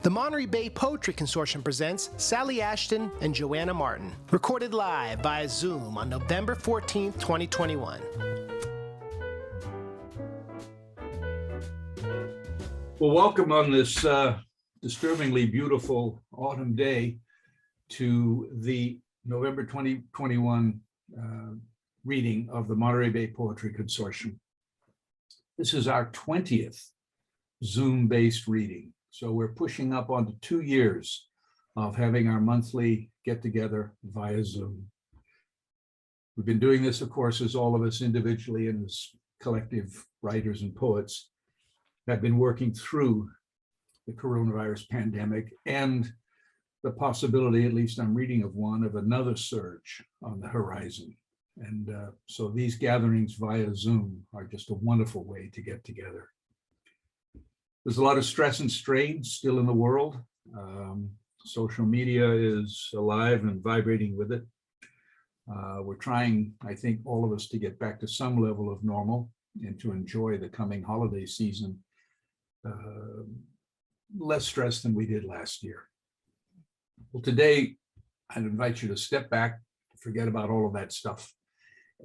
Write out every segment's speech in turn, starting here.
The Monterey Bay Poetry Consortium presents Sally Ashton and Joanna Martin, recorded live via Zoom on November 14, 2021. Well, welcome on this disturbingly beautiful autumn day to the November 2021 reading of the Monterey Bay Poetry Consortium. This is our 20th Zoom-based reading. So we're pushing up onto 2 years of having our monthly get-together via Zoom. We've been doing this, of course, as all of us individually and as collective writers and poets have been working through the coronavirus pandemic and the possibility, at least I'm reading of one, of another surge on the horizon. And so these gatherings via Zoom are just a wonderful way to get together. There's a lot of stress and strain still in the world. Social media is alive and vibrating with it. We're trying, I think, all of us to get back to some level of normal and to enjoy the coming holiday season less stress than we did last year. Well, today, I'd invite you to step back, forget about all of that stuff,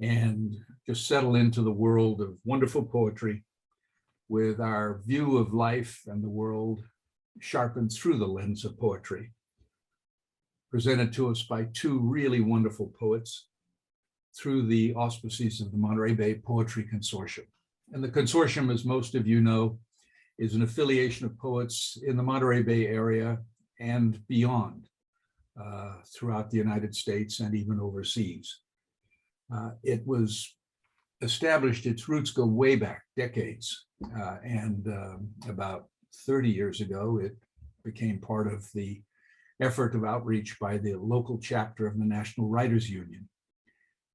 and just settle into the world of wonderful poetry with our view of life and the world sharpened through the lens of poetry, presented to us by two really wonderful poets through the auspices of the Monterey Bay Poetry Consortium. And the consortium, as most of you know, is an affiliation of poets in the Monterey Bay area and beyond, throughout the United States and even overseas. It was established, its roots go way back, decades, and about 30 years ago, it became part of the effort of outreach by the local chapter of the National Writers Union.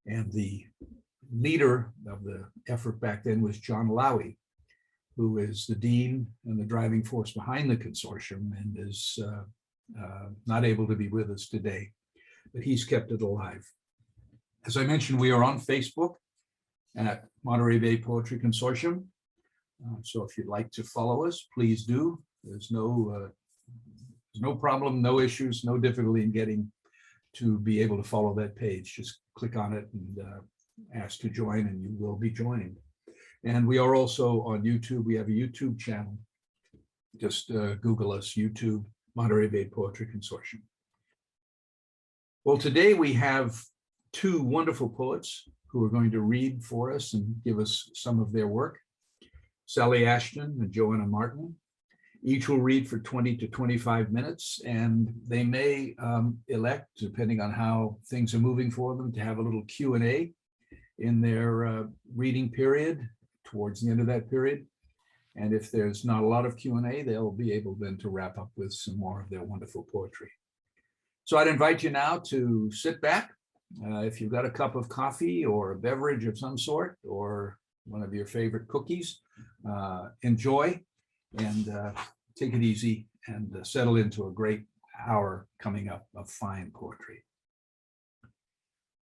And the leader of the effort back then was John Lowy, who is the dean and the driving force behind the consortium and is not able to be with us today, but he's kept it alive. As I mentioned, we are on Facebook at Monterey Bay Poetry Consortium. So if you'd like to follow us, please do. There's no problem, no issues, no difficulty in getting to be able to follow that page. Just click on it and ask to join and you will be joined. And we are also on YouTube. We have a YouTube channel. Just Google us, YouTube, Monterey Bay Poetry Consortium. Well, today we have two wonderful poets who are going to read for us and give us some of their work. Sally Ashton and Joanna Martin. Each will read for 20 to 25 minutes, and they may elect, depending on how things are moving for them, to have a little Q&A in their reading period, towards the end of that period. And if there's not a lot of Q&A, they'll be able then to wrap up with some more of their wonderful poetry. So I'd invite you now to sit back. If you've got a cup of coffee or a beverage of some sort, or one of your favorite cookies, enjoy and take it easy and settle into a great hour coming up of fine poetry.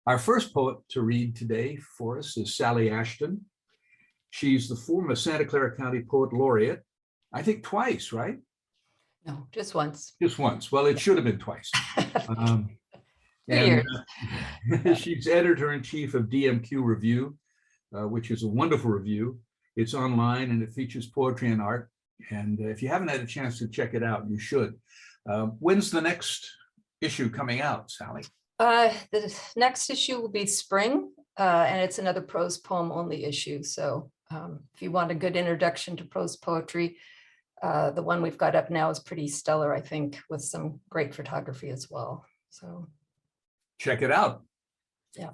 Our first poet to read today for us is Sally Ashton. She's the former Santa Clara County Poet Laureate, I think twice, right? No, just once. Just once. Well, it should have been twice. She's editor-in-chief of DMQ Review, which is a wonderful review. It's online and it features poetry and art. And if you haven't had a chance to check it out, you should. When's the next issue coming out, Sally? The next issue will be spring, and it's another prose poem only issue. So if you want a good introduction to prose poetry, the one we've got up now is pretty stellar, I think, with some great photography as well. So check it out. Yeah.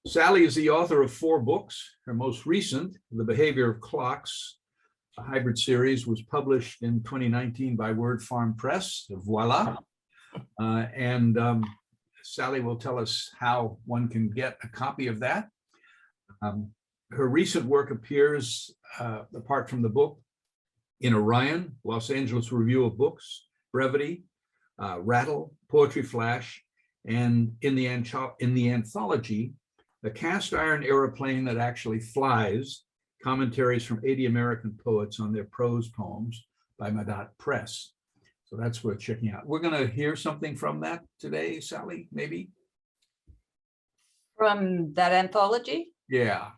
Sally is the author of 4 books. Her most recent, The Behaviour of Clocks, a hybrid series, was published in 2019 by WordFarm Press. Voila. Sally will tell us how one can get a copy of that. Her recent work appears, apart from the book, in Orion, Los Angeles Review of Books, Brevity, Rattle, Poetry Flash, and in the anthology, A Cast-Iron Aeoroplane That Actually Flies, Commentaries from 80 American Poets on Their Prose Poems by Madhat Press. So that's worth checking out. We're going to hear something from that today, Sally, maybe? From that anthology? Yeah.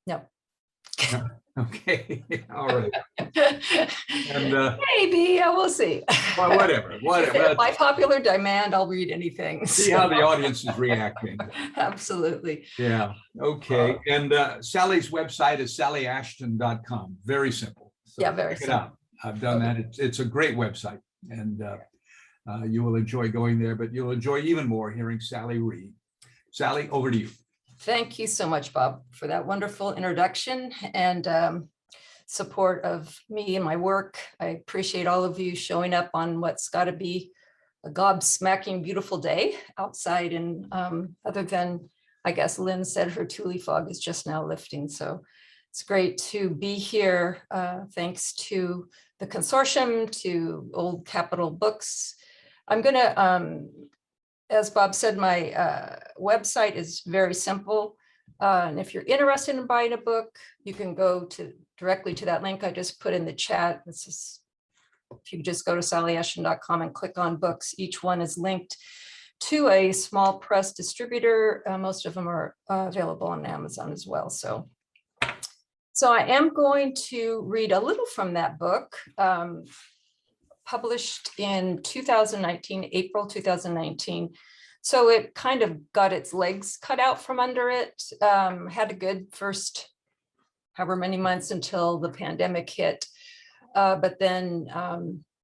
No. Okay. All right. And Maybe, we'll see. well, whatever. By popular demand, I'll read anything. See how the audience is reacting. Absolutely. Yeah. Okay. And Sally's website is sallyashton.com. Very simple. So Yeah, very check it out. I've done that. It's a great website, and you will enjoy going there, but you'll enjoy even more hearing Sally read. Sally, over to you. Thank you so much, Bob, for that wonderful introduction and support of me and my work. I appreciate all of you showing up on what's got to be a gobsmacking beautiful day outside. And other than, I guess Lynn said her Thule fog is just now lifting. So it's great to be here. Thanks to the consortium, to Old Capitol Books. I'm going to, as Bob said, my website is very simple. And if you're interested in buying a book, you can go directly to that link I just put in the chat. This is, if you just go to sallyashton.com and click on books, each one is linked to a small press distributor. Most of them are available on Amazon as well. So I am going to read a little from that book, published in 2019, April 2019. So it kind of got its legs cut out from under it, had a good first however many months until the pandemic hit. But then,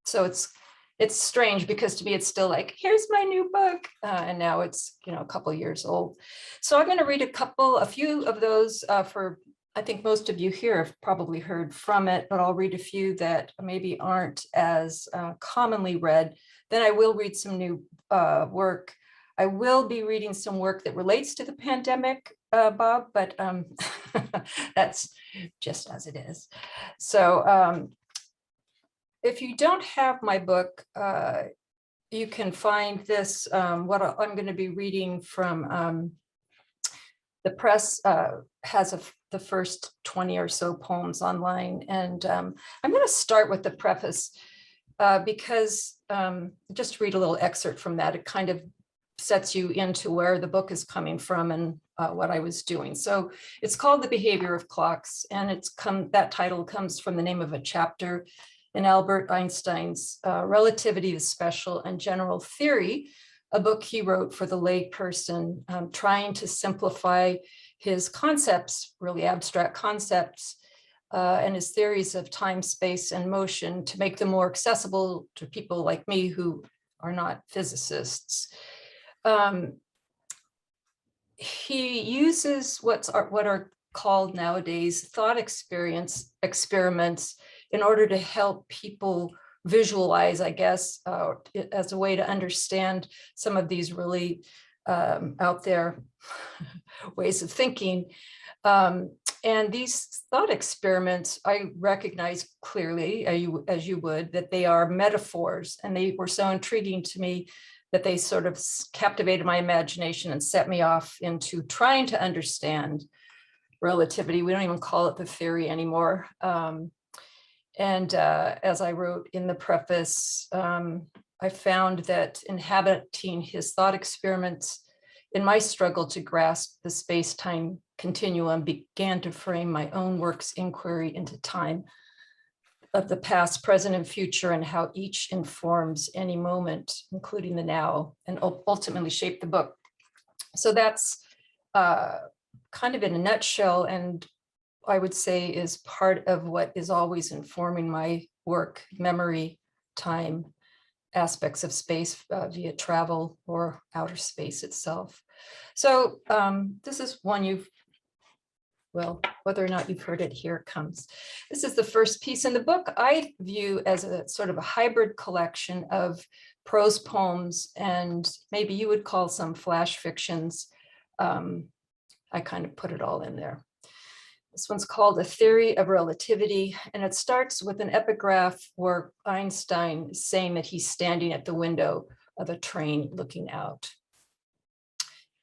so it's strange because to me, it's still like, here's my new book. And now it's, a couple years old. So I'm going to read a few of those for, I think most of you here have probably heard from it, but I'll read a few that maybe aren't as commonly read. Then I will read some new work. I will be reading some work that relates to the pandemic, Bob, but that's just as it is. So if you don't have my book, you can find this, what I'm going to be reading from the press has the first 20 or so poems online. And I'm going to start with the preface because just to read a little excerpt from that, it kind of sets you into where the book is coming from and what I was doing. So it's called The Behaviour of Clocks, and that title comes from the name of a chapter in Albert Einstein's Relativity, the Special and General Theory, a book he wrote for the lay person, trying to simplify his concepts, really abstract concepts, and his theories of time, space, and motion to make them more accessible to people like me who are not physicists. He uses what are called nowadays thought experiments in order to help people visualize, I guess, as a way to understand some of these really out there ways of thinking. And these thought experiments, I recognize clearly, as you would, that they are metaphors, and they were so intriguing to me that they sort of captivated my imagination and set me off into trying to understand relativity. We don't even call it the theory anymore. And as I wrote in the preface, I found that inhabiting his thought experiments in my struggle to grasp the space-time continuum began to frame my own work's inquiry into time of the past, present, and future, and how each informs any moment, including the now, and ultimately shape the book. So that's kind of in a nutshell, and I would say is part of what is always informing my work: memory, time, aspects of space via travel or outer space itself. So this is one well, whether or not you've heard it, here it comes. This is the first piece in the book I view as a sort of a hybrid collection of prose poems, and maybe you would call some flash fictions. I kind of put it all in there. This one's called A Theory of Relativity, and it starts with an epigraph where Einstein is saying that he's standing at the window of a train looking out.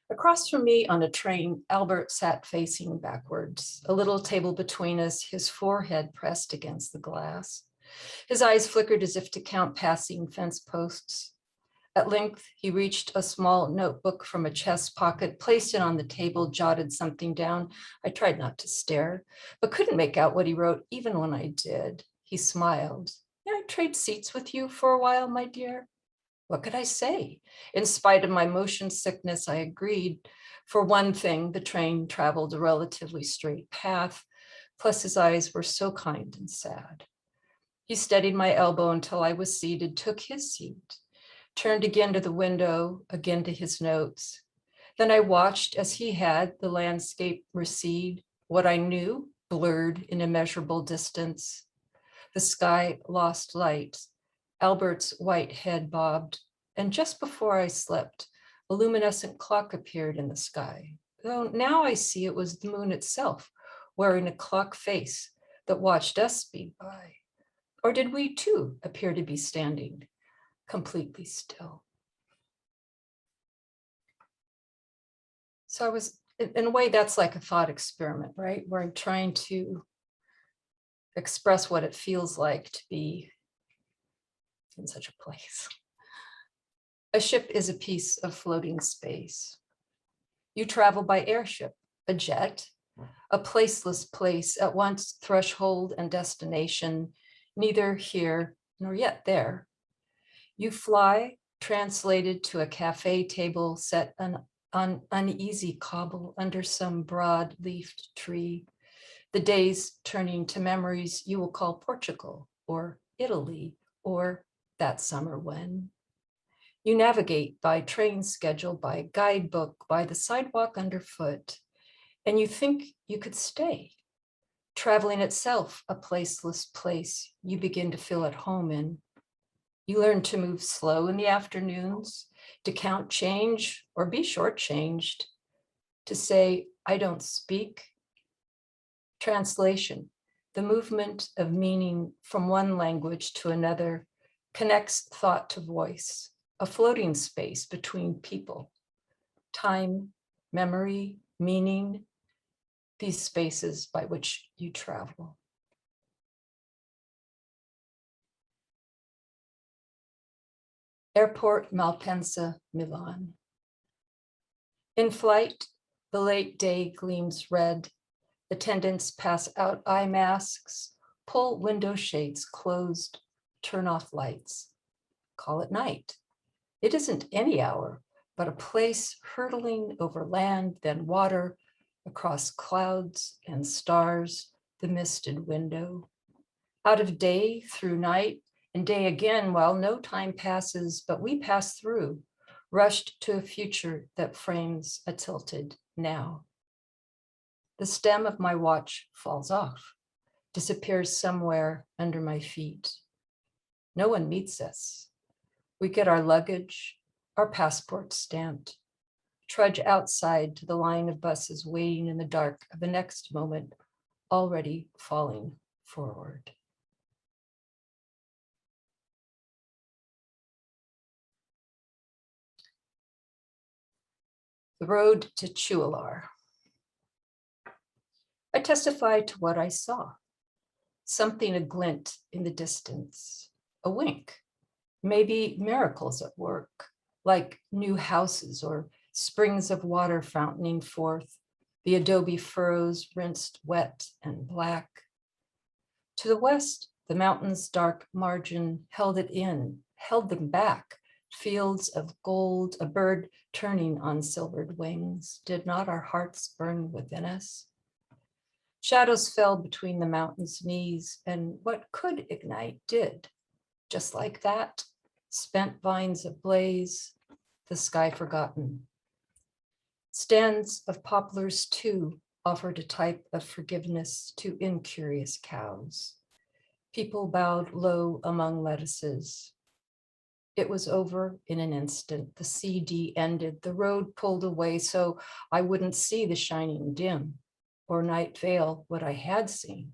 Across from me on a train, Albert sat facing backwards, a little table between us, his forehead pressed against the glass. His eyes flickered as if to count passing fence posts. At length, he reached a small notebook from a chest pocket, placed it on the table, jotted something down. I tried not to stare, but couldn't make out what he wrote, even when I did. He smiled. "May I trade seats with you for a while, my dear?" What could I say? In spite of my motion sickness, I agreed. For one thing, the train traveled a relatively straight path, plus his eyes were so kind and sad. He steadied my elbow until I was seated, took his seat, turned again to the window, again to his notes. Then I watched as he had the landscape recede, what I knew blurred in immeasurable distance. The sky lost light. Albert's white head bobbed, and just before I slept, a luminescent clock appeared in the sky. Though now I see it was the moon itself, wearing a clock face that watched us speed by. Or did we too appear to be standing completely still? So I was, in a way, that's like a thought experiment, right? Where I'm trying to express what it feels like to be in such a place. A ship is a piece of floating space. You travel by airship, a jet, a placeless place, at once threshold and destination, neither here nor yet there. You fly, translated to a cafe table set on uneasy cobble under some broad-leafed tree. The days turning to memories you will call Portugal or Italy or that summer when. You navigate by train schedule, by guidebook, by the sidewalk underfoot, and you think you could stay. Traveling itself, a placeless place you begin to feel at home in. You learn to move slow in the afternoons, to count change or be shortchanged, to say, I don't speak. Translation, the movement of meaning from one language to another, connects thought to voice, a floating space between people. Time, memory, meaning, these spaces by which you travel. Airport Malpensa, Milan. In flight, the late day gleams red. Attendants pass out eye masks, pull window shades closed, turn off lights. Call it night. It isn't any hour, but a place hurtling over land, then water, across clouds and stars, the misted window. Out of day through night, and day again, while no time passes, but we pass through, rushed to a future that frames a tilted now. The stem of my watch falls off, disappears somewhere under my feet. No one meets us. We get our luggage, our passports stamped, trudge outside to the line of buses waiting in the dark of the next moment, already falling forward. The road to Chualar. I testify to what I saw. Something a glint in the distance, a wink, maybe miracles at work, like new houses or springs of water fountaining forth, the adobe furrows rinsed wet and black. To the west, the mountain's dark margin held it in, held them back, fields of gold, a bird turning on silvered wings. Did not our hearts burn within us? Shadows fell between the mountain's knees, and what could ignite did. Just like that, spent vines ablaze, the sky forgotten. Stands of poplars too offered a type of forgiveness to incurious cows. People bowed low among lettuces. It was over in an instant. The CD ended, the road pulled away so I wouldn't see the shining dim or night veil what I had seen,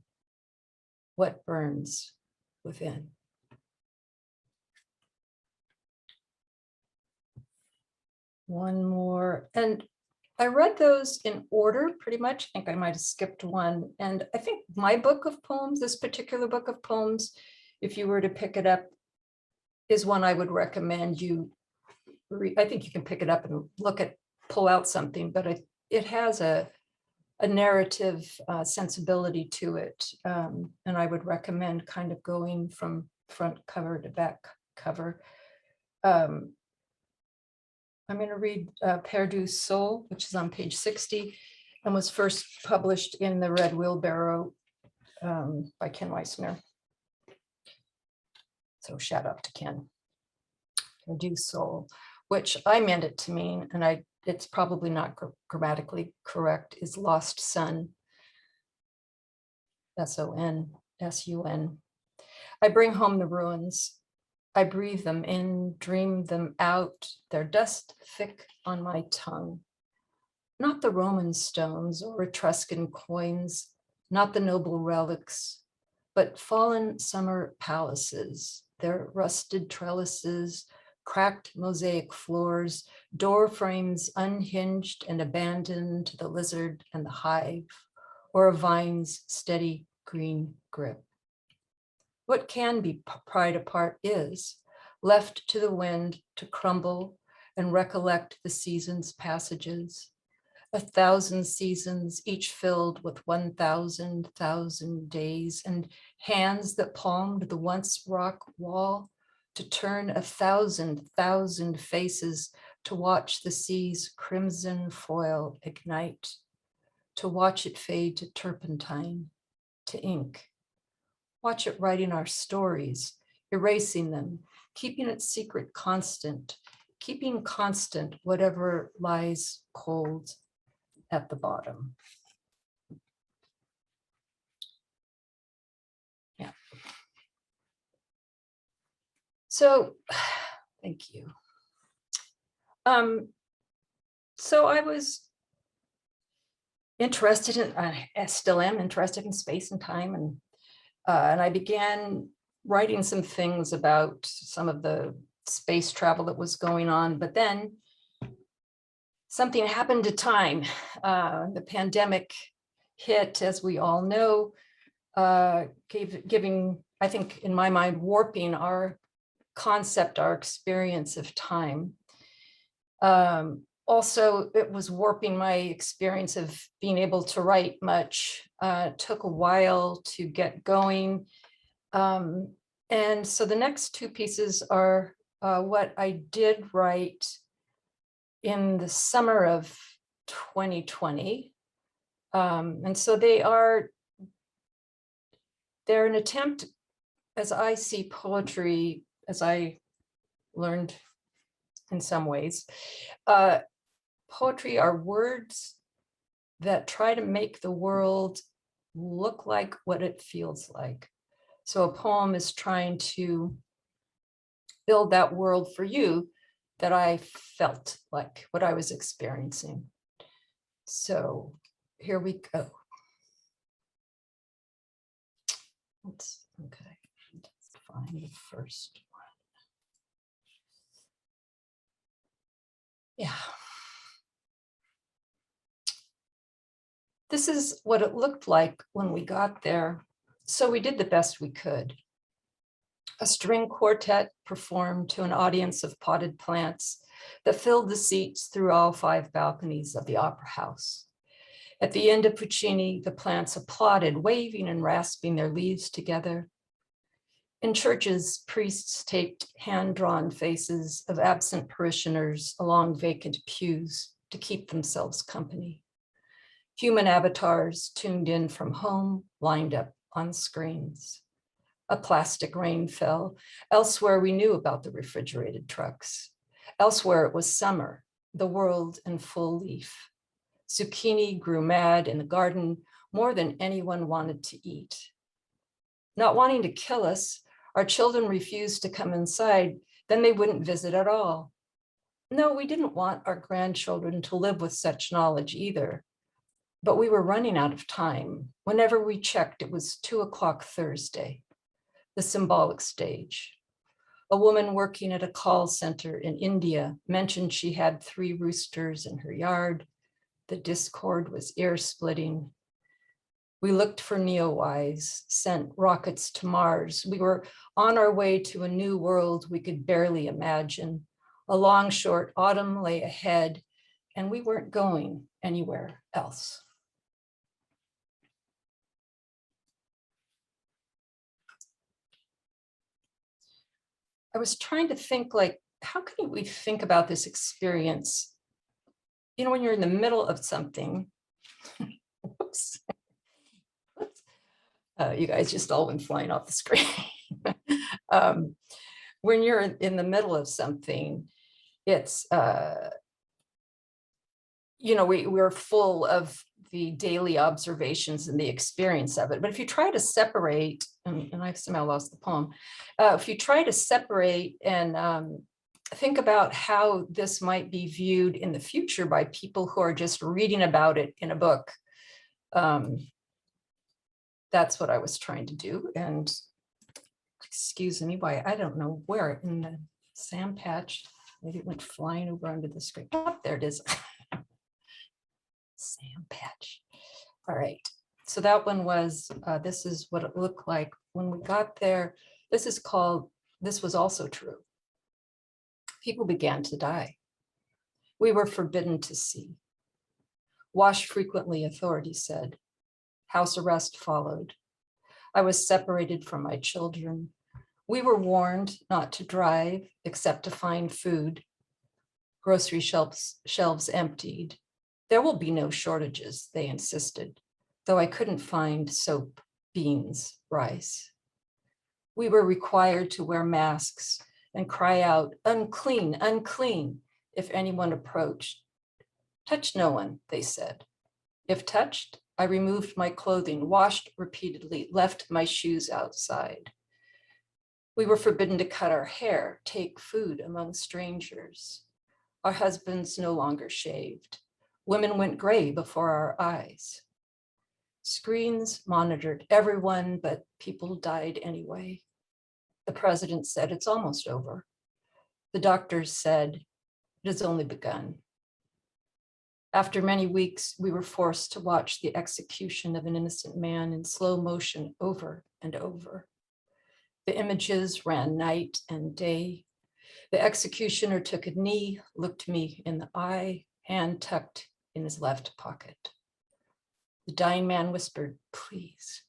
what burns within. One more, and I read those in order pretty much. I think I might have skipped one. And I think my book of poems, this particular book of poems, if you were to pick it up, is one I would recommend you read. I think you can pick it up and pull out something, but it has a narrative sensibility to it. And I would recommend kind of going from front cover to back cover. I'm going to read Perdue's Soul, which is on page 60 and was first published in the Red Wheelbarrow by Ken Weissner. So shout out to Ken. Perdue's Soul, which I meant it to mean, and it's probably not grammatically correct, is lost sun. S-O-N, S-U-N. I bring home the ruins. I breathe them in, dream them out, their dust thick on my tongue. Not the Roman stones or Etruscan coins, not the noble relics, but fallen summer palaces, their rusted trellises, cracked mosaic floors, door frames unhinged and abandoned to the lizard and the hive, or a vine's steady green grip. What can be pried apart is left to the wind to crumble and recollect the season's passages. 1,000 seasons, each filled with 1,000 days, and hands that palmed the once rock wall to turn 1,000 faces to watch the sea's crimson foil ignite, to watch it fade to turpentine, to ink. Watch it writing our stories, erasing them, keeping its secret constant, keeping constant whatever lies cold at the bottom. Yeah. So, thank you. So I was interested in, I still am interested in space and time, and I began writing some things about some of the space travel that was going on, but then something happened to time. The pandemic hit, as we all know, giving, I think, in my mind, warping our concept, our experience of time. Also, it was warping my experience of being able to write much. It took a while to get going. And so the next two pieces are what I did write in the summer of 2020. And so they're an attempt, as I see poetry, as I learned in some ways, poetry are words that try to make the world look like what it feels like. So a poem is trying to build that world for you that I felt like, what I was experiencing. So here we go. Let's find the first one. Yeah. This is what it looked like when we got there. So we did the best we could. A string quartet performed to an audience of potted plants that filled the seats through all 5 balconies of the opera house. At the end of Puccini, the plants applauded, waving and rasping their leaves together. In churches, priests taped hand-drawn faces of absent parishioners along vacant pews to keep themselves company. Human avatars tuned in from home, lined up on screens. A plastic rain fell. Elsewhere, we knew about the refrigerated trucks. Elsewhere, it was summer, the world in full leaf. Zucchini grew mad in the garden more than anyone wanted to eat. Not wanting to kill us, our children refused to come inside, then they wouldn't visit at all. No, we didn't want our grandchildren to live with such knowledge either. But we were running out of time. Whenever we checked, it was 2:00 Thursday, the symbolic stage. A woman working at a call center in India mentioned she had 3 roosters in her yard. The discord was ear-splitting. We looked for Neowise, sent rockets to Mars. We were on our way to a new world we could barely imagine. A long, short autumn lay ahead, and we weren't going anywhere else. I was trying to think, like, how can we think about this experience? You know, when you're in the middle of something, whoops. You guys just all went flying off the screen. When you're in the middle of something, it's, you know, we're full of the daily observations and the experience of it. But if you try to separate, and I've somehow lost the poem, if you try to separate and think about how this might be viewed in the future by people who are just reading about it in a book, that's what I was trying to do. And excuse me, why I don't know where in the sand patch, maybe it went flying over onto the screen. Oh, there it is. Sand patch. All right. So that one was, this is what it looked like when we got there. This is called, this was also true. People began to die. We were forbidden to see. Wash frequently, authorities said. House arrest followed. I was separated from my children. We were warned not to drive except to find food. Grocery shelves emptied. There will be no shortages, they insisted, though I couldn't find soap, beans, rice. We were required to wear masks and cry out, unclean, unclean, if anyone approached. Touch no one, they said. If touched, I removed my clothing, washed repeatedly, left my shoes outside. We were forbidden to cut our hair, take food among strangers. Our husbands no longer shaved. Women went gray before our eyes. Screens monitored everyone, but people died anyway. The president said, it's almost over. The doctors said, it has only begun. After many weeks, we were forced to watch the execution of an innocent man in slow motion over and over. The images ran night and day. The executioner took a knee, looked me in the eye, hand tucked in his left pocket. The dying man whispered, please.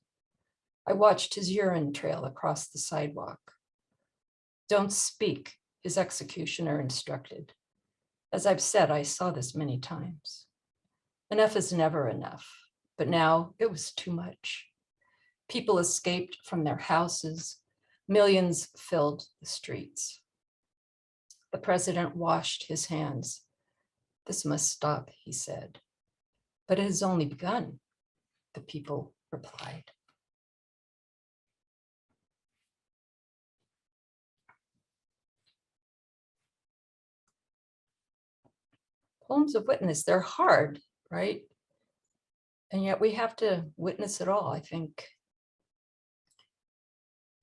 I watched his urine trail across the sidewalk. Don't speak, his executioner instructed. As I've said, I saw this many times. Enough is never enough, but now it was too much. People escaped from their houses. Millions filled the streets. The president washed his hands. This must stop, he said. But it has only begun, the people replied. Poems of witness, they're hard, right? And yet we have to witness it all, I think.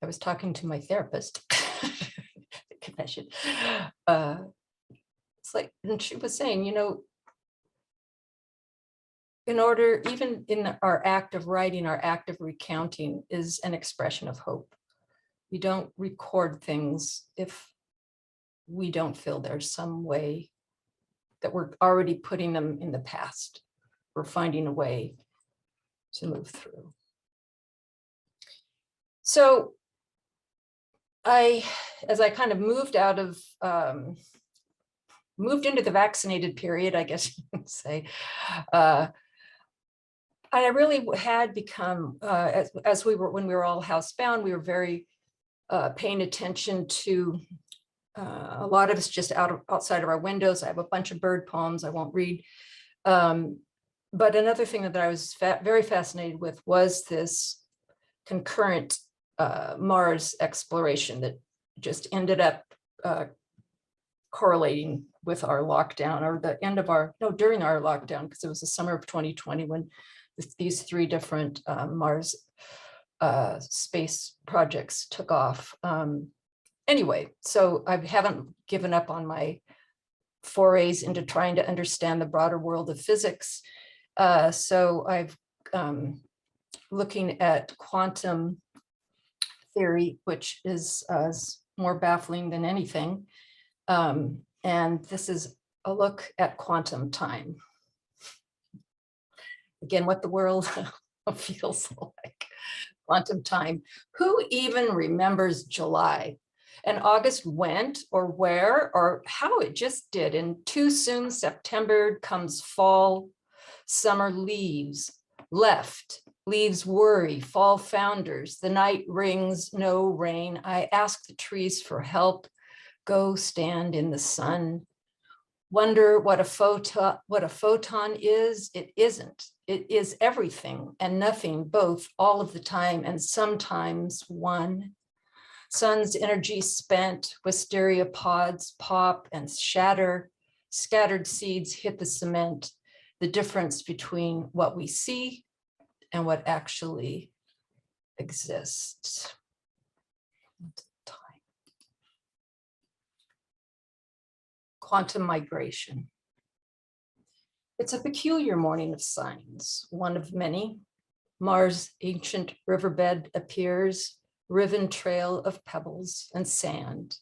I was talking to my therapist, confession. It's like, and she was saying, you know, in order, even in our act of writing, our act of recounting is an expression of hope. We don't record things if we don't feel there's some way that we're already putting them in the past. We're finding a way to move through. So as I kind of moved out of, moved into the vaccinated period, I guess you could say, I really had become, as we were, when we were all housebound, we were very paying attention to a lot of us just outside of our windows. I have a bunch of bird poems I won't read. But another thing that I was very fascinated with was this concurrent Mars exploration that just ended up correlating with our lockdown, or the end of our, no, during our lockdown, because it was the summer of 2020 when these three different Mars space projects took off. Anyway, so I haven't given up on my forays into trying to understand the broader world of physics. So I've looking at quantum theory, which is more baffling than anything. And this is a look at quantum time. Again, what the world feels like. Quantum time. Who even remembers July? And August went, or where, or how it just did. And too soon September comes fall, summer leaves, left, leaves worry, fall founders. The night rings, no rain. I ask the trees for help, go stand in the sun. Wonder what a photon is. It isn't. It is everything and nothing, both, all of the time, and sometimes one. Sun's energy spent, wisteria pods pop and shatter, scattered seeds hit the cement, the difference between what we see and what actually exists. Quantum migration. It's a peculiar morning of signs, one of many. Mars' ancient riverbed appears, riven trail of pebbles and sand,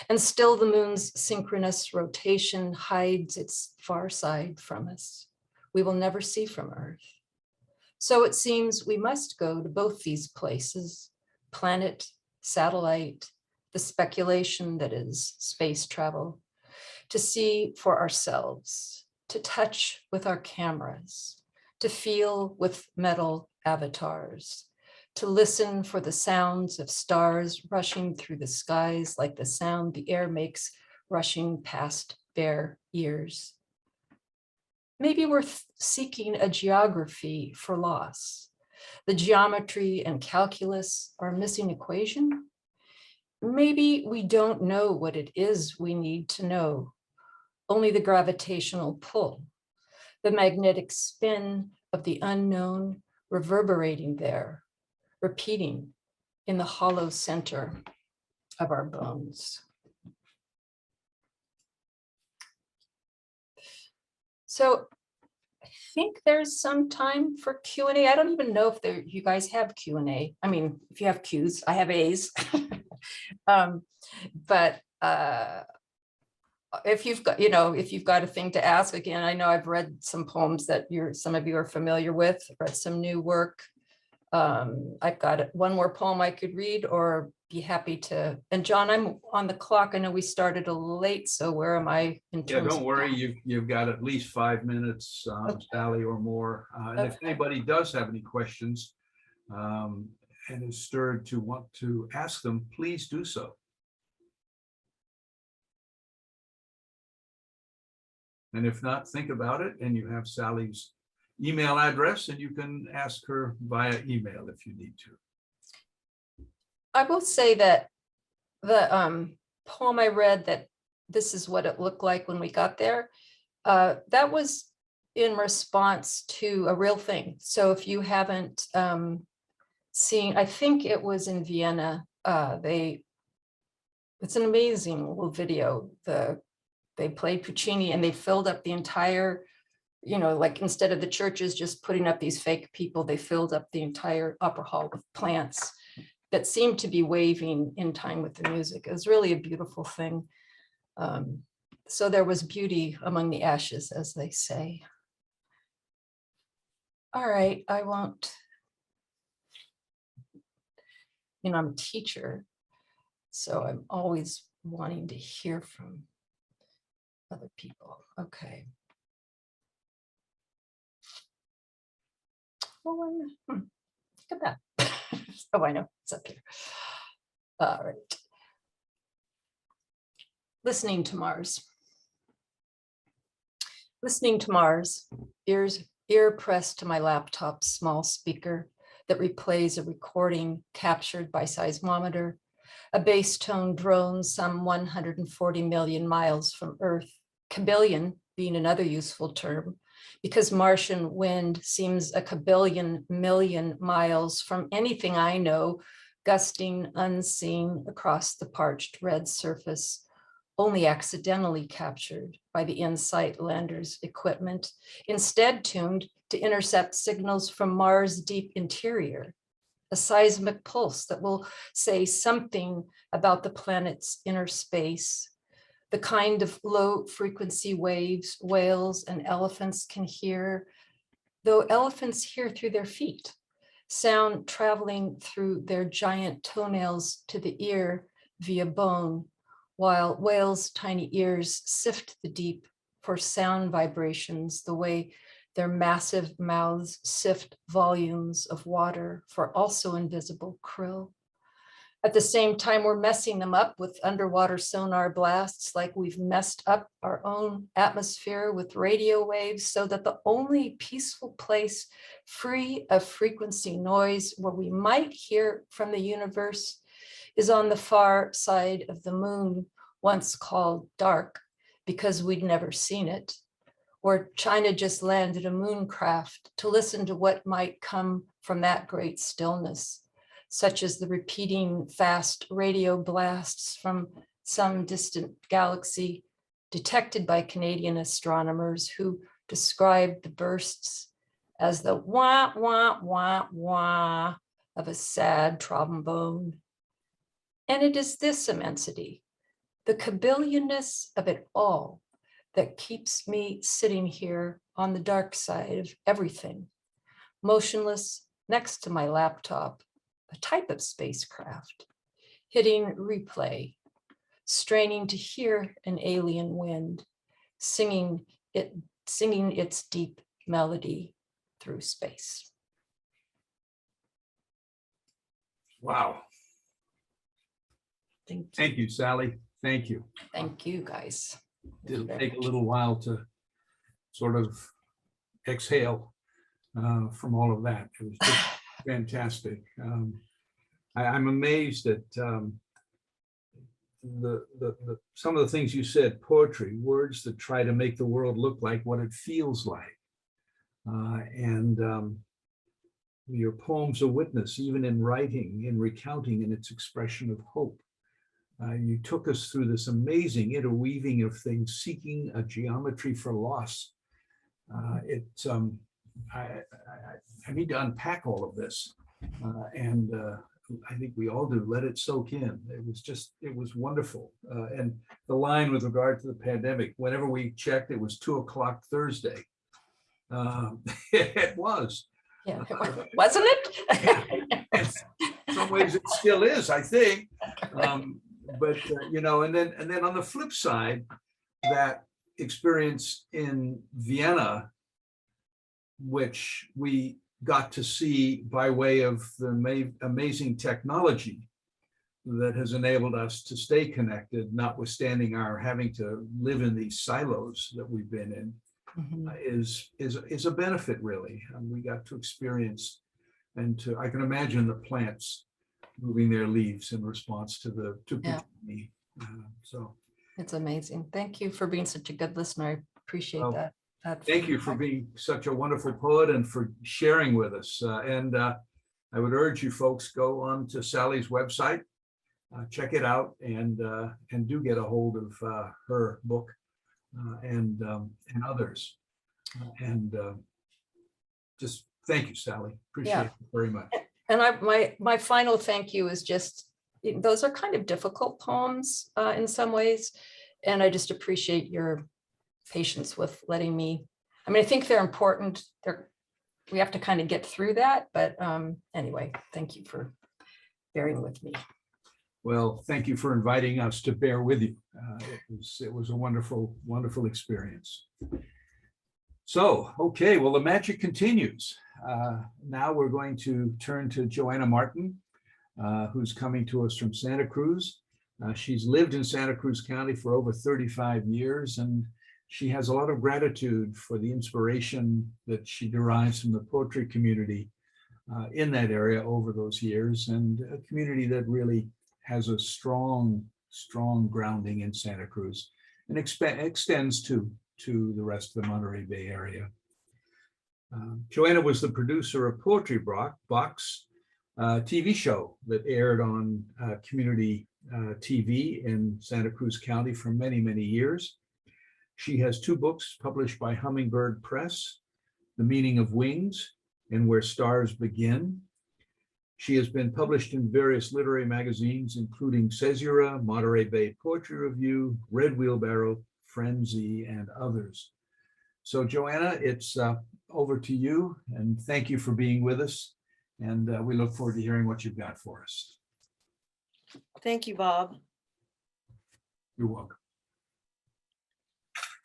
and still the moon's synchronous rotation hides its far side from us. We will never see from Earth. So it seems we must go to both these places, planet, satellite, the speculation that is space travel, to see for ourselves, to touch with our cameras, to feel with metal avatars, to listen for the sounds of stars rushing through the skies like the sound the air makes rushing past bare ears. Maybe we're seeking a geography for loss. The geometry and calculus are a missing equation. Maybe we don't know what it is we need to know, only the gravitational pull, the magnetic spin of the unknown reverberating there, repeating in the hollow center of our bones. So I think there's some time for Q&A. I don't even know if you guys have Q&A. I mean, if you have Q's, I have A's. But if you've got, if you've got a thing to ask, again, I know I've read some poems that some of you are familiar with, read some new work. I've got one more poem I could read or be happy to. And John, I'm on the clock. I know we started a little late, so where am I in terms don't worry, you've got at least 5 minutes, Okay. Sally, or more. And if anybody does have any questions and is stirred to want to ask them, please do so. And if not, think about it, and you have Sally's email address, and you can ask her via email if you need to. I will say that the poem I read, that this is what it looked like when we got there, that was in response to a real thing. So if you haven't seen, I think it was in Vienna, it's an amazing little video. They played Puccini and they filled up the entire, like instead of the churches just putting up these fake people, they filled up the entire opera hall with plants that seemed to be waving in time with the music. It was really a beautiful thing. So there was beauty among the ashes, as they say. All right, I won't, I'm a teacher, so I'm always wanting to hear from other people. Okay. Well, look at that. Oh, I know, it's up here. All right. Listening to Mars. Listening to Mars, ear pressed to my laptop's small speaker that replays a recording captured by seismometer, a bass tone drone some 140 million miles from Earth, kabillion being another useful term, because Martian wind seems a kabillion million miles from anything I know, gusting unseen across the parched red surface, only accidentally captured by the InSight lander's equipment, instead tuned to intercept signals from Mars' deep interior, a seismic pulse that will say something about the planet's inner space, the kind of low frequency waves whales and elephants can hear, though elephants hear through their feet, sound traveling through their giant toenails to the ear via bone, while whales' tiny ears sift the deep for sound vibrations the way their massive mouths sift volumes of water for also invisible krill. At the same time, we're messing them up with underwater sonar blasts like we've messed up our own atmosphere with radio waves, so that the only peaceful place free of frequency noise where we might hear from the universe is on the far side of the moon, once called dark because we'd never seen it, where China just landed a moon craft to listen to what might come from that great stillness, such as the repeating fast radio blasts from some distant galaxy detected by Canadian astronomers who described the bursts as the wah, wah, wah, wah of a sad trombone. And it is this immensity, the cabillionness of it all, that keeps me sitting here on the dark side of everything, motionless next to my laptop, a type of spacecraft, hitting replay, straining to hear an alien wind, singing its deep melody through space. Wow. Thank you, Sally. Thank you. Thank you, guys. It'll take a little while to sort of exhale from all of that. It was just fantastic. I'm amazed at some of the things you said. Poetry, words that try to make the world look like what it feels like. Your poem's a witness, even in writing, in recounting, in its expression of hope. You took us through this amazing interweaving of things, seeking a geometry for loss. I need to unpack all of this, and I think we all do. Let it soak in. It was wonderful. And the line with regard to the pandemic, whenever we checked, it was 2:00 Thursday. It was. Yeah, wasn't it? In some ways, it still is, I think. But and then on the flip side, that experience in Vienna, which we got to see by way of the amazing technology that has enabled us to stay connected, notwithstanding our having to live in these silos that we've been in, is a benefit, really. And we got to experience, I can imagine the plants moving their leaves in response to me. So it's amazing. Thank you for being such a good listener. I appreciate that. Thank you for being such a wonderful poet and for sharing with us. I would urge you folks, go on to Sally's website, check it out, and do get a hold of her book and others. Just thank you, Sally. Appreciate it very much. And my final thank you is just, those are kind of difficult poems in some ways. And I just appreciate your patience with letting me, I think they're important. We have to kind of get through that. But anyway, thank you for bearing with me. Well, thank you for inviting us to bear with you. It was a wonderful, wonderful experience. So, okay, well, the magic continues. Now we're going to turn to Joanna Martin, who's coming to us from Santa Cruz. She's lived in Santa Cruz County for over 35 years, and she has a lot of gratitude for the inspiration that she derives from the poetry community in that area over those years, and a community that really has a strong grounding in Santa Cruz and extends to the rest of the Monterey Bay area. Joanna was the producer of Poetry Box, TV show that aired on community TV in Santa Cruz County for many, many years. She has 2 books published by Hummingbird Press, The Meaning of Wings and Where Stars Begin. She has been published in various literary magazines, including Caesura, Monterey Bay Poetry Review, Red Wheelbarrow, Phren-z, and others. So Joanna, it's over to you, and thank you for being with us. And we look forward to hearing what you've got for us. Thank you, Bob. You're welcome.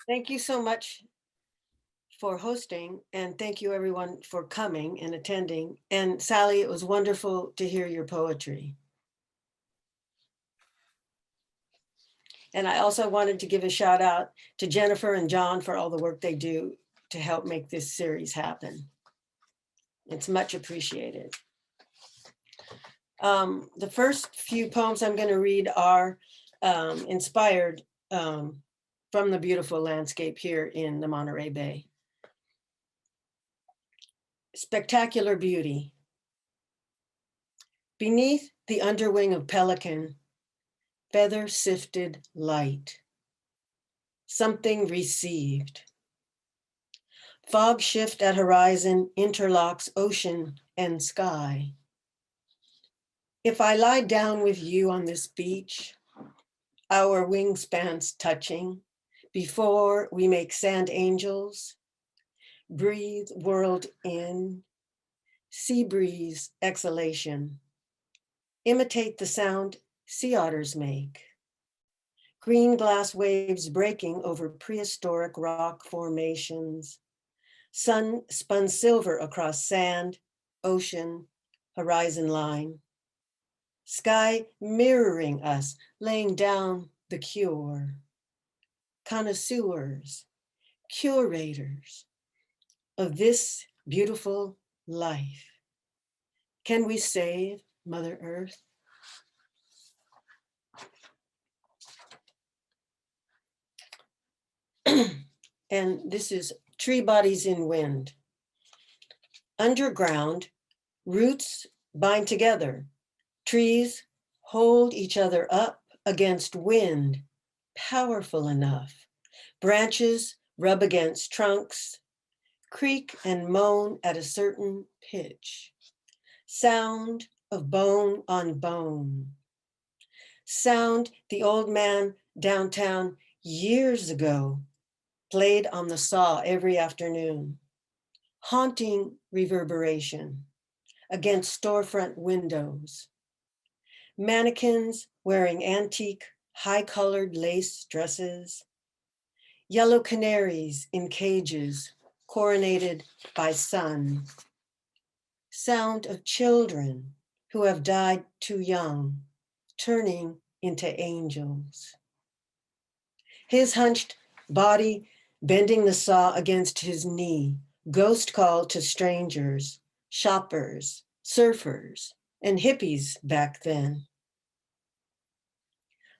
Thank you so much for hosting, and thank you everyone for coming and attending. And Sally, it was wonderful to hear your poetry. And I also wanted to give a shout out to Jennifer and John for all the work they do to help make this series happen. It's much appreciated. The first few poems I'm going to read are inspired from the beautiful landscape here in the Monterey Bay. Spectacular beauty. Beneath the underwing of pelican, feather sifted light. Something received. Fog shift at horizon interlocks ocean and sky. If I lie down with you on this beach, our wingspans touching, before we make sand angels, breathe world in, sea breeze exhalation, imitate the sound sea otters make. Green glass waves breaking over prehistoric rock formations, sun spun silver across sand, ocean, horizon line. Sky mirroring us, laying down the cure. Connoisseurs, curators of this beautiful life. Can we save Mother Earth? And this is Tree Bodies in Wind. Underground, roots bind together. Trees hold each other up against wind, powerful enough. Branches rub against trunks, creak and moan at a certain pitch. Sound of bone on bone. Sound the old man downtown years ago played on the saw every afternoon. Haunting reverberation against storefront windows. Mannequins wearing antique, high-colored lace dresses. Yellow canaries in cages, coronated by sun. Sound of children who have died too young, turning into angels. His hunched body bending the saw against his knee, ghost call to strangers, shoppers, surfers, and hippies back then.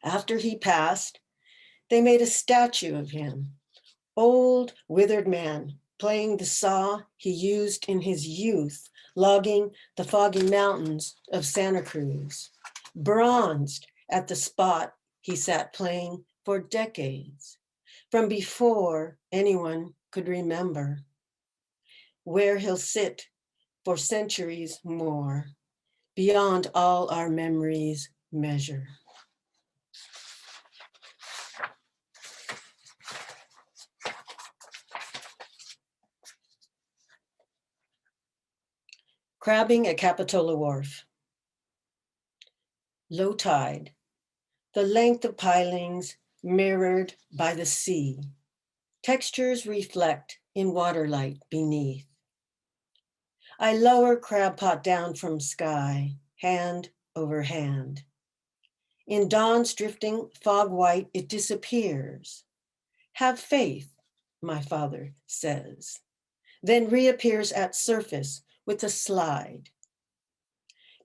After he passed, they made a statue of him, old withered man playing the saw he used in his youth, logging the foggy mountains of Santa Cruz, bronzed at the spot he sat playing for decades, from before anyone could remember, where he'll sit for centuries more, beyond all our memories measure. Crabbing at Capitola Wharf. Low tide, the length of pilings mirrored by the sea. Textures reflect in waterlight beneath. I lower crab pot down from sky, hand over hand. In dawn's drifting fog white, it disappears. Have faith, my father says, then reappears at surface with a slide.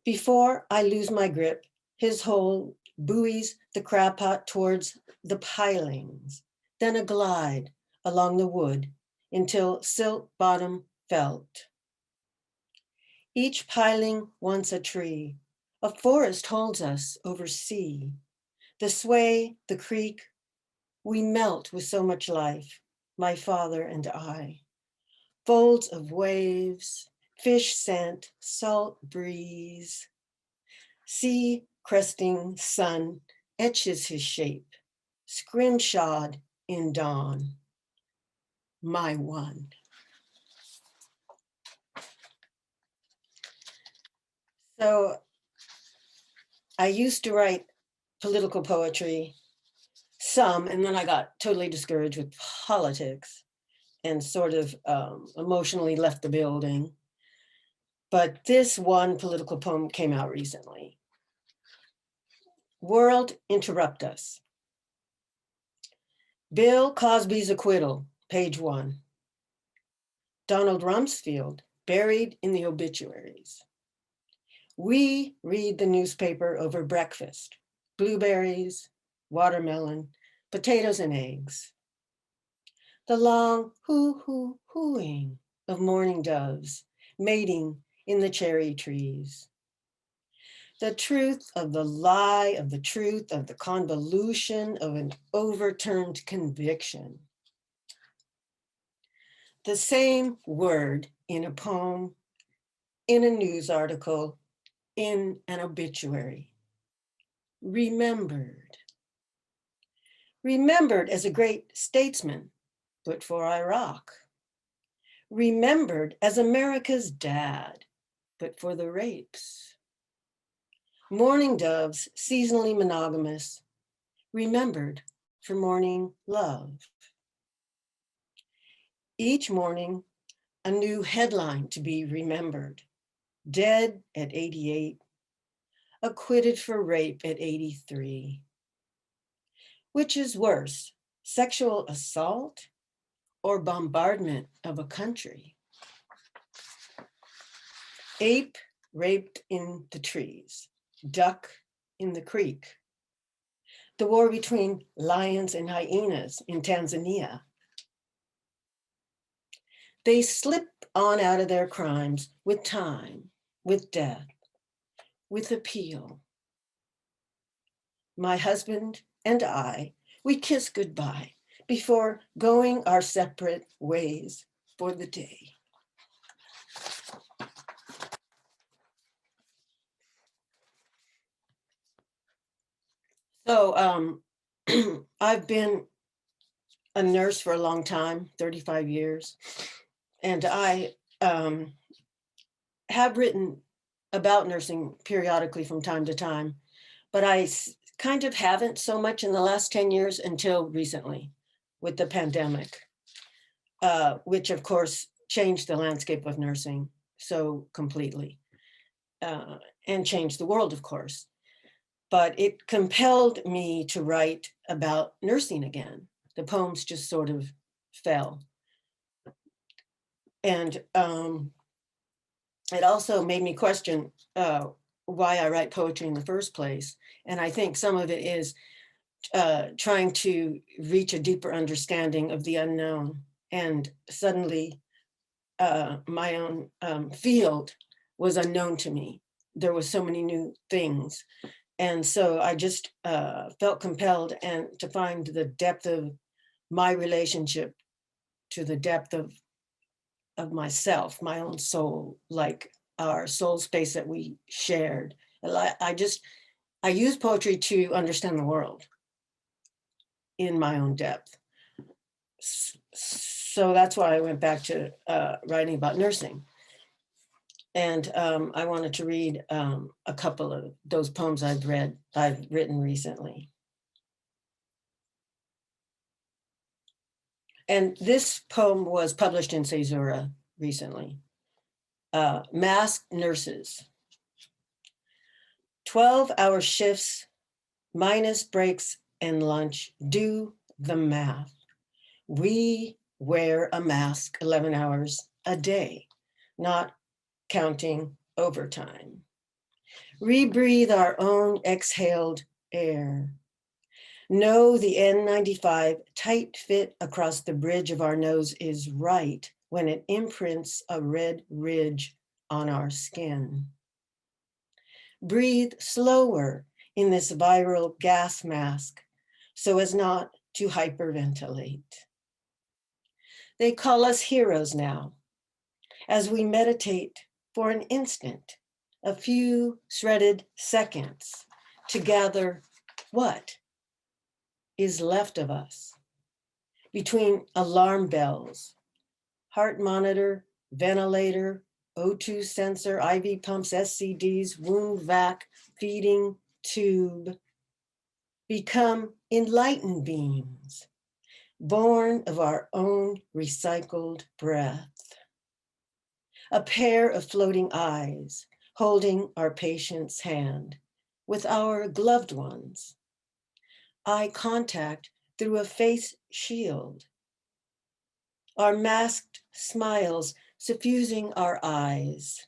Before I lose my grip, his hold buoys the crab pot towards the pilings, then a glide along the wood until silt bottom felt. Each piling once a tree, A forest holds us over sea. The sway, the creek, we melt with so much life, my father and I. Folds of waves, fish scent, salt breeze. Sea cresting sun etches his shape, scrimshawed in dawn. My one. So I used to write political poetry, some, and then I got totally discouraged with politics and sort of emotionally left the building. But this one political poem came out recently. World Interrupt Us. Bill Cosby's acquittal, page 1. Donald Rumsfeld buried in the obituaries. We read the newspaper over breakfast, blueberries, watermelon, potatoes and eggs. The long hoo-hoo-hooing of mourning doves mating in the cherry trees. The truth of the lie of the truth of the convolution of an overturned conviction. The same word in a poem, in a news article, in an obituary. Remembered. Remembered as a great statesman, but for Iraq. Remembered as America's dad, but for the rapes. Mourning doves, seasonally monogamous, remembered for morning love. Each morning, a new headline to be remembered. Dead at 88, acquitted for rape at 83. Which is worse, sexual assault or bombardment of a country? Ape raped in the trees, duck in the creek. The war between lions and hyenas in Tanzania. They slip on out of their crimes with time, with death, with appeal. My husband and I, we kiss goodbye before going our separate ways for the day. So I've been a nurse for a long time, 35 years, and I have written about nursing periodically from time to time, but I kind of haven't so much in the last 10 years until recently with the pandemic, which of course changed the landscape of nursing so completely and changed the world, of course. But it compelled me to write about nursing again. The poems just sort of fell. And it also made me question why I write poetry in the first place. And I think some of it is trying to reach a deeper understanding of the unknown. And suddenly my own field was unknown to me. There were so many new things. And so I just felt compelled and to find the depth of my relationship to the depth of myself, my own soul, like our soul space that we shared. I use poetry to understand the world in my own depth. So that's why I went back to writing about nursing. And I wanted to read a couple of those poems I've written recently. And this poem was published in Caesura recently. Masked Nurses. 12-hour shifts, minus breaks and lunch, do the math. We wear a mask 11 hours a day, not counting overtime. Rebreathe our own exhaled air. Know the N95 tight fit across the bridge of our nose is right when it imprints a red ridge on our skin. Breathe slower in this viral gas mask so as not to hyperventilate. They call us heroes now as we meditate for an instant, a few shredded seconds to gather what is left of us between alarm bells, heart monitor, ventilator, O2 sensor, IV pumps, SCDs, wound vac, feeding tube, become enlightened beings, born of our own recycled breath. A pair of floating eyes holding our patient's hand with our gloved ones. Eye contact through a face shield. Our masked smiles suffusing our eyes.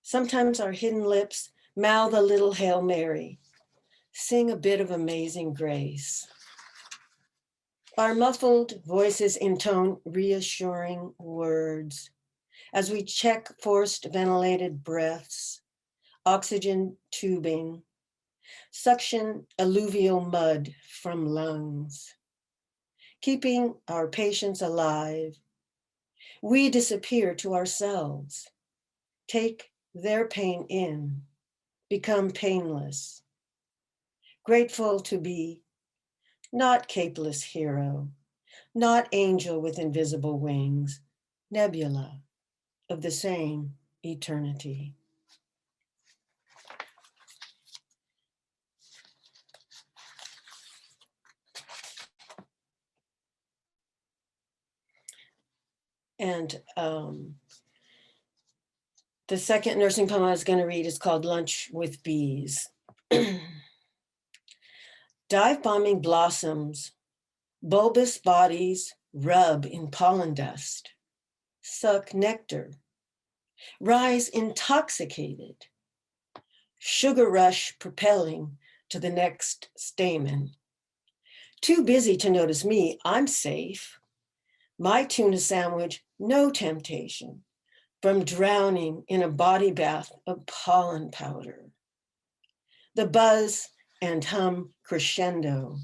Sometimes our hidden lips mouth a little Hail Mary, sing a bit of Amazing Grace. Our muffled voices intone reassuring words as we check forced ventilated breaths, oxygen tubing, suction alluvial mud from lungs. Keeping our patients alive, we disappear to ourselves, take their pain in, become painless, grateful to be not capeless hero, not angel with invisible wings, nebula of the same eternity. And the second nursing poem I was going to read is called Lunch with Bees. Dive bombing blossoms, bulbous bodies rub in pollen dust, suck nectar, rise intoxicated, sugar rush propelling to the next stamen. Too busy to notice me, I'm safe. My tuna sandwich, no temptation from drowning in a body bath of pollen powder. The buzz and hum crescendo,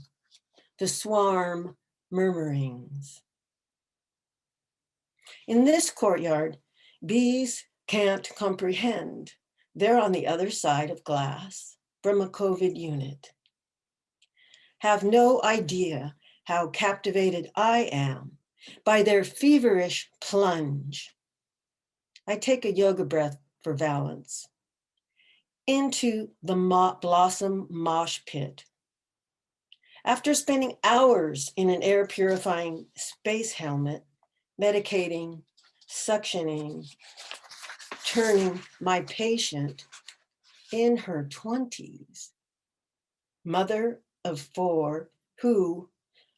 the swarm murmurings. In this courtyard, bees can't comprehend. They're on the other side of glass from a COVID unit. Have no idea how captivated I am by their feverish plunge. I take a yoga breath for balance into the blossom mosh pit. After spending hours in an air purifying space helmet, medicating, suctioning, turning my patient in her 20s, mother of 4, who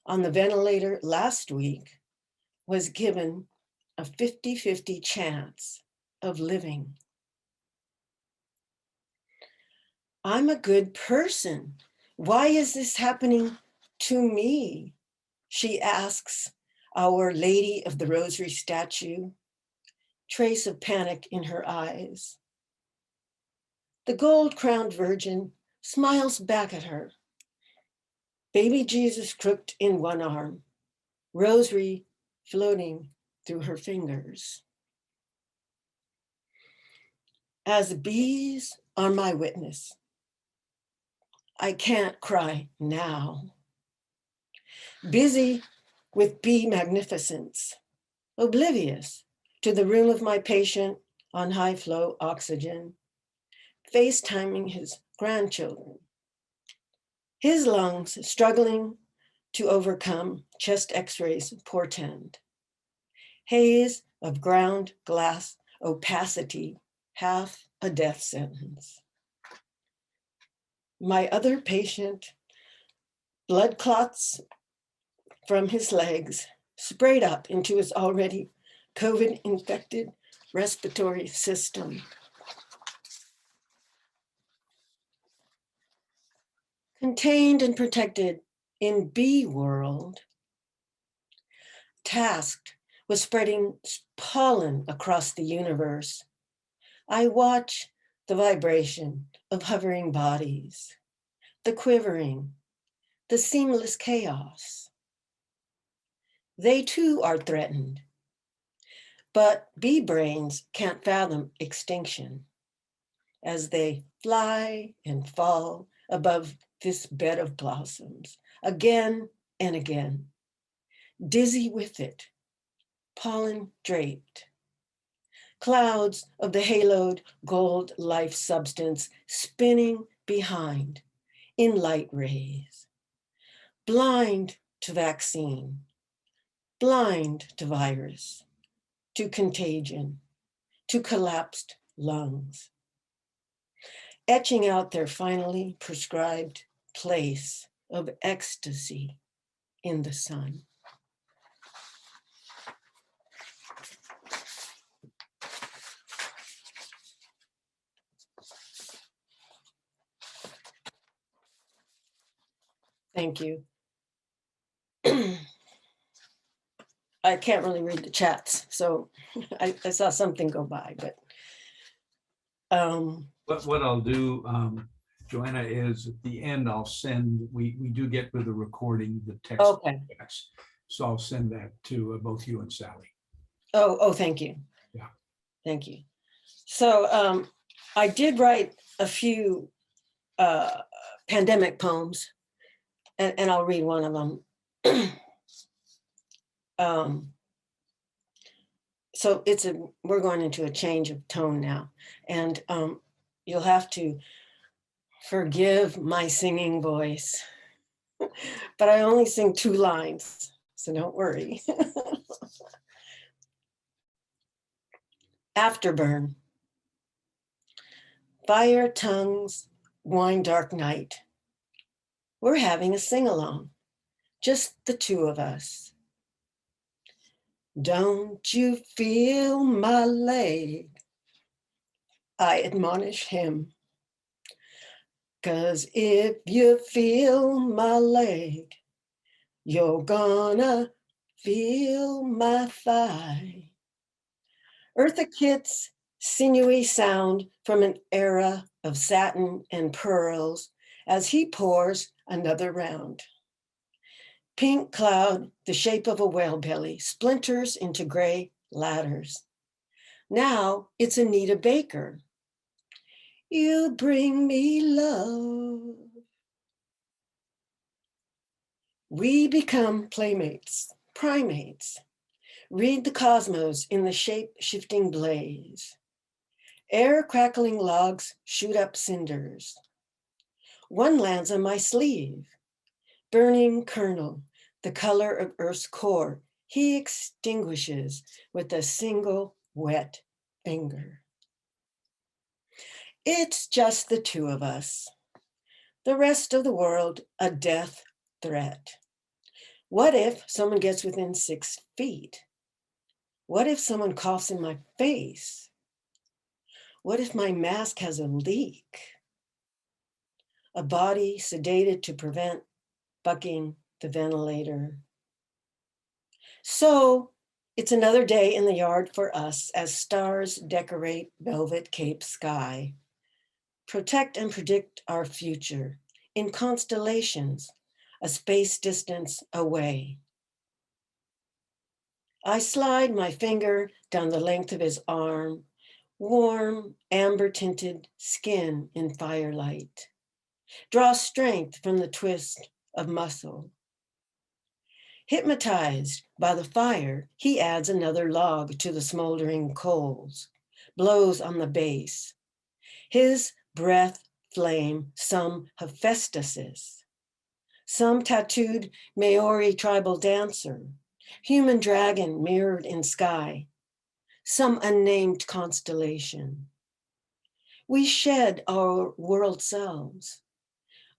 on the ventilator last week was given a 50-50 chance of living. I'm a good person. Why is this happening to me? She asks Our Lady of the Rosary statue, trace of panic in her eyes. The gold-crowned Virgin smiles back at her. Baby Jesus crooked in one arm, rosary floating through her fingers. As bees are my witness, I can't cry now. Busy with bee magnificence, oblivious to the room of my patient on high flow oxygen, FaceTiming his grandchildren. His lungs struggling to overcome chest x-rays portend. Haze of ground glass opacity, half a death sentence. My other patient, blood clots from his legs sprayed up into his already COVID-infected respiratory system. Contained and protected in bee world, tasked with spreading pollen across the universe, I watch the vibration of hovering bodies, the quivering, the seamless chaos. They too are threatened, but bee brains can't fathom extinction as they fly and fall above this bed of blossoms again and again, dizzy with it, pollen draped. Clouds of the haloed gold life substance spinning behind in light rays. Blind to vaccine, blind to virus, to contagion, to collapsed lungs. Etching out their finally prescribed place of ecstasy in the sun. Thank you. I can't really read the chats, so I saw something go by, but. What I'll do, Joanna, is at the end, I'll send, we do get with the recording, the text. Okay. So I'll send that to both you and Sally. Oh, thank you. Yeah. Thank you. So I did write a few pandemic poems, and I'll read one of them. So we're going into a change of tone now, and you'll have to forgive my singing voice, but I only sing 2 lines, so don't worry. Afterburn. Fire tongues, wine dark night. We're having a sing-along, just the 2 of us. Don't you feel my leg? I admonish him. 'Cause if you feel my leg, you're gonna feel my thigh. Eartha Kitt's sinewy sound from an era of satin and pearls as he pours another round. Pink cloud, the shape of a whale belly, splinters into gray ladders. Now it's Anita Baker. You bring me love. We become playmates, primates. Read the cosmos in the shape-shifting blaze. Air-crackling logs shoot up cinders. One lands on my sleeve. Burning kernel, the color of Earth's core, he extinguishes with a single wet finger. It's just the 2 of us. The rest of the world, a death threat. What if someone gets within 6 feet? What if someone coughs in my face? What if my mask has a leak? A body sedated to prevent bucking the ventilator. So it's another day in the yard for us as stars decorate velvet cape sky. Protect and predict our future in constellations, a space distance away. I slide my finger down the length of his arm, warm, amber-tinted skin in firelight. Draw strength from the twist of muscle. Hypnotized by the fire, he adds another log to the smoldering coals, blows on the base. His breath flame, some Hephaestus, some tattooed Maori tribal dancer, human dragon mirrored in sky, some unnamed constellation. We shed our world selves,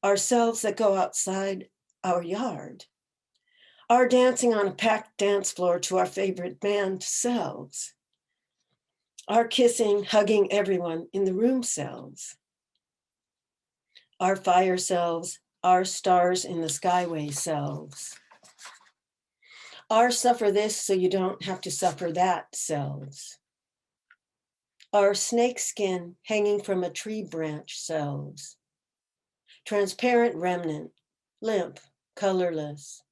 ourselves that go outside our yard, our dancing on a packed dance floor to our favorite band selves, our kissing, hugging everyone in the room selves, our fire selves, our stars in the skyway selves, our suffer this so you don't have to suffer that selves. Our snake skin hanging from a tree branch selves. Transparent remnant, limp, colorless.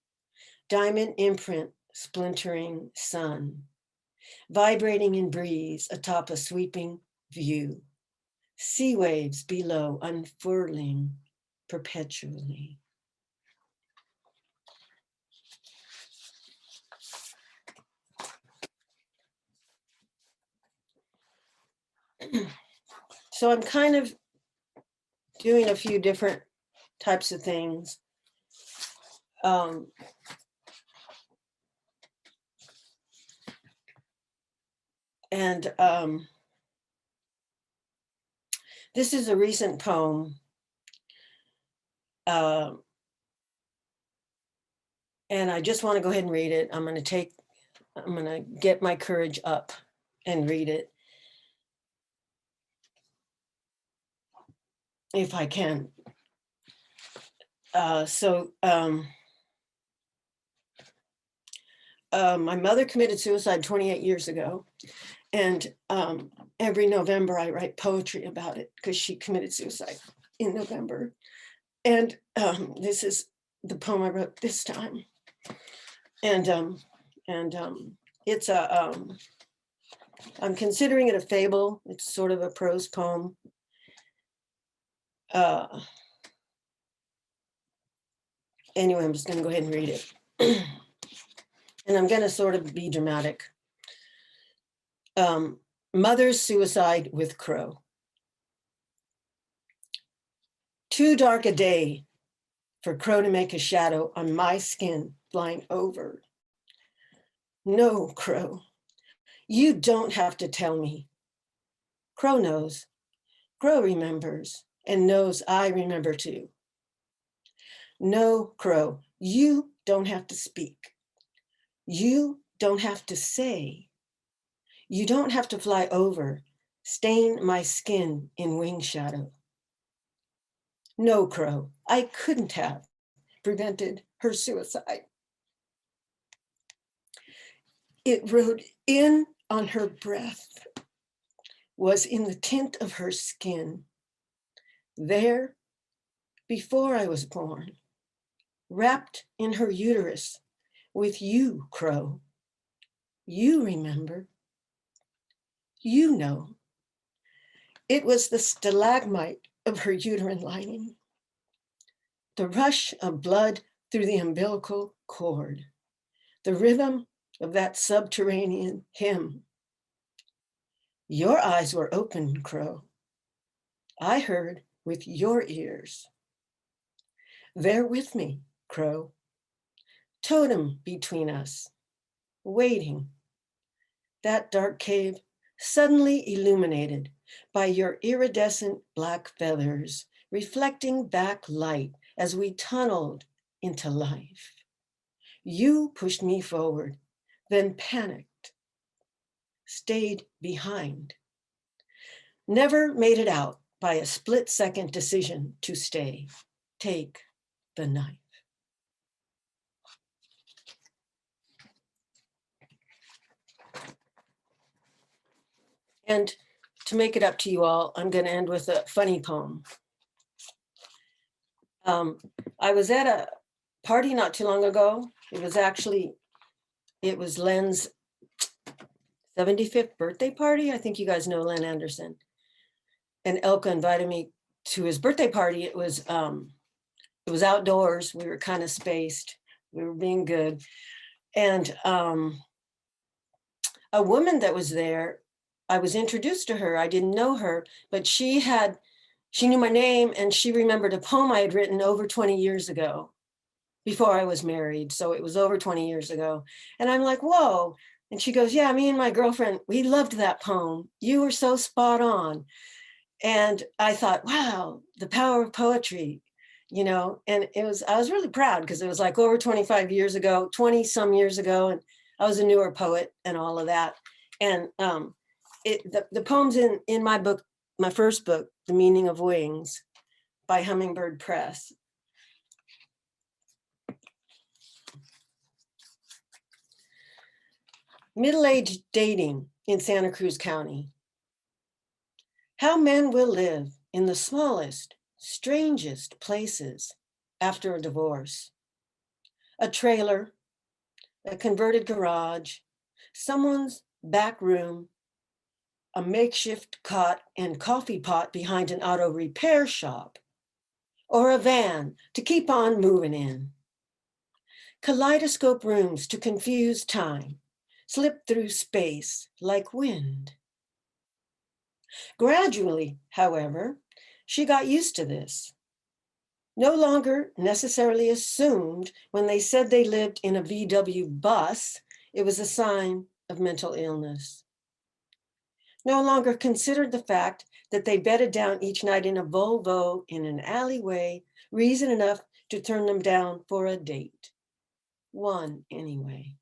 Diamond imprint, splintering sun. Vibrating in breeze atop a sweeping view. Sea waves below unfurling perpetually. So I'm kind of doing a few different types of things. This is a recent poem. And I just want to go ahead and read it. I'm going to get my courage up and read it. If I can. My mother committed suicide 28 years ago. And every November I write poetry about it because she committed suicide in November. And this is the poem I wrote this time. And it's I'm considering it a fable. It's sort of a prose poem. Anyway, I'm just going to go ahead and read it. And I'm going to sort of be dramatic. Mother's suicide with crow. Too dark a day for crow to make a shadow on my skin flying over. No, crow, you don't have to tell me. Crow knows. Crow remembers and knows I remember too. No, crow, you don't have to speak. You don't have to say. You don't have to fly over, stain my skin in wing shadow. No, crow, I couldn't have prevented her suicide. It rode in on her breath, was in the tint of her skin. There, before I was born, wrapped in her uterus with you, crow. You remember. You know. It was the stalagmite of her uterine lining, the rush of blood through the umbilical cord, the rhythm of that subterranean hymn. Your eyes were open, crow. I heard with your ears. There with me, crow. Totem between us, waiting. That dark cave suddenly illuminated by your iridescent black feathers, reflecting back light as we tunneled into life. You pushed me forward, then panicked, stayed behind, never made it out by a split-second decision to stay, take the knife. And to make it up to you all, I'm going to end with a funny poem. I was at a party not too long ago. It was Len's 75th birthday party. I think you guys know Len Anderson. And Elka invited me to his birthday party. It was outdoors. We were kind of spaced. We were being good. And a woman that was there, I was introduced to her. I didn't know her, but she knew my name and she remembered a poem I had written over 20 years ago before I was married. So it was over 20 years ago. And I'm like, whoa. And she goes, yeah, me and my girlfriend, we loved that poem. You were so spot on. And I thought, wow, the power of poetry, and I was really proud because it was like over 25 years ago, 20 some years ago. And I was a newer poet and all of that. And the poems in my book, my first book, The Meaning of Wings by Hummingbird Press. Middle-aged dating in Santa Cruz County. How men will live in the smallest, strangest places after a divorce. A trailer, a converted garage, someone's back room, a makeshift cot and coffee pot behind an auto repair shop, or a van to keep on moving in. Kaleidoscope rooms to confuse time, slip through space like wind. Gradually, however, she got used to this. No longer necessarily assumed when they said they lived in a VW bus, it was a sign of mental illness. No longer considered the fact that they bedded down each night in a Volvo in an alleyway, reason enough to turn them down for a date. One, anyway.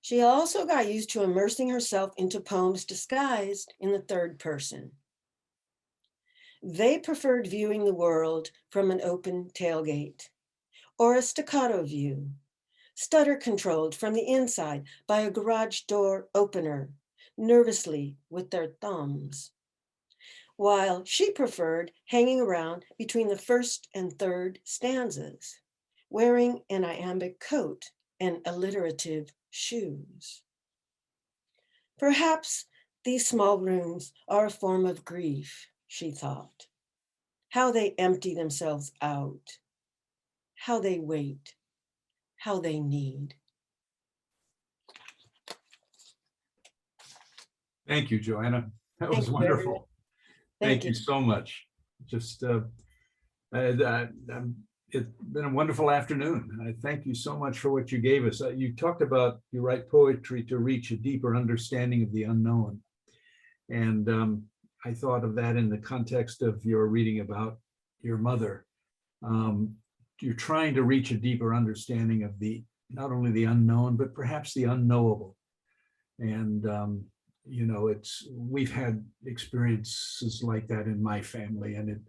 She also got used to immersing herself into poems disguised in the third person. They preferred viewing the world from an open tailgate or a staccato view, stutter controlled from the inside by a garage door opener, nervously with their thumbs, while she preferred hanging around between the first and third stanzas, wearing an iambic coat and alliterative shoes. Perhaps these small rooms are a form of grief, she thought. How they empty themselves out, how they wait, how they need. Thank you, Joanna. That was Thank you, wonderful. everyone. Thank you so much. Just it's been a wonderful afternoon. I thank you so much for what you gave us. You talked about you write poetry to reach a deeper understanding of the unknown. And I thought of that in the context of your reading about your mother. You're trying to reach a deeper understanding of not only the unknown, but perhaps the unknowable. And you know, we've had experiences like that in my family, and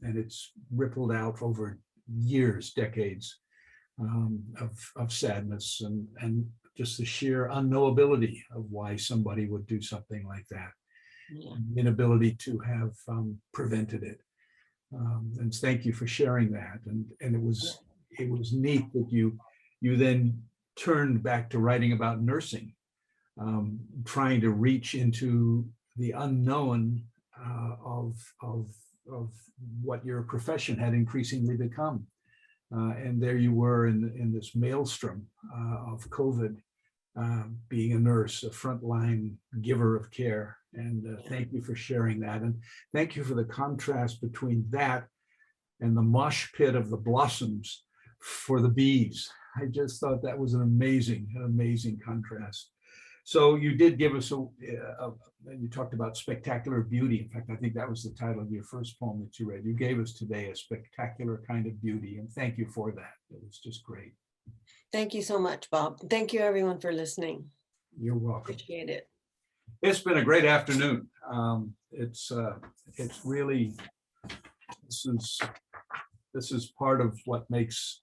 it's rippled out over years, decades of sadness and just the sheer unknowability of why somebody would do something like that. Yeah. Inability to have prevented it. And thank you for sharing that. And it was neat that you then turned back to writing about nursing. Trying to reach into the unknown of what your profession had increasingly become. And there you were in this maelstrom of COVID, being a nurse, a frontline giver of care. And thank you for sharing that. And thank you for the contrast between that and the mosh pit of the blossoms for the bees. I just thought that was an amazing contrast. So you did give us you talked about spectacular beauty. In fact, I think that was the title of your first poem that you read. You gave us today a spectacular kind of beauty, and thank you for that. It was just great. Thank you so much, Bob. Thank you, everyone, for listening. You're welcome. Appreciate it. It's been a great afternoon. It's really, this is part of what makes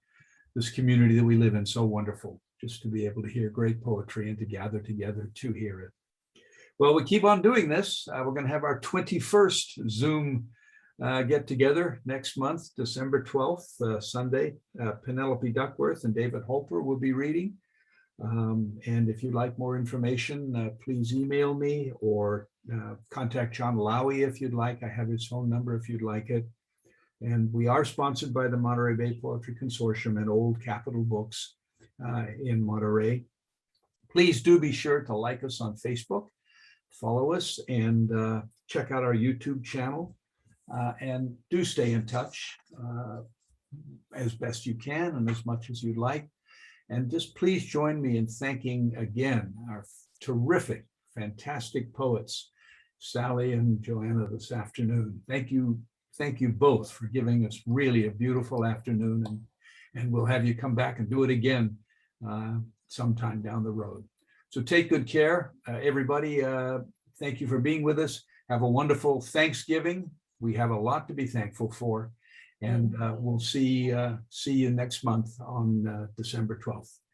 this community that we live in so wonderful, just to be able to hear great poetry and to gather together to hear it. Well, we keep on doing this. We're going to have our 21st Zoom get together next month, December 12th, Sunday. Penelope Duckworth and David Holper will be reading. And if you'd like more information, please email me or contact John Lowy if you'd like. I have his phone number if you'd like it. And we are sponsored by the Monterey Bay Poetry Consortium and Old Capital Books in Monterey. Please do be sure to like us on Facebook, follow us, and check out our YouTube channel. And do stay in touch as best you can and as much as you'd like. And just please join me in thanking again our terrific, fantastic poets, Sally and Joanna, this afternoon. Thank you both for giving us really a beautiful afternoon, and we'll have you come back and do it again sometime down the road. So take good care, everybody. Thank you for being with us. Have a wonderful Thanksgiving. We have a lot to be thankful for. And we'll see you next month on December 12th.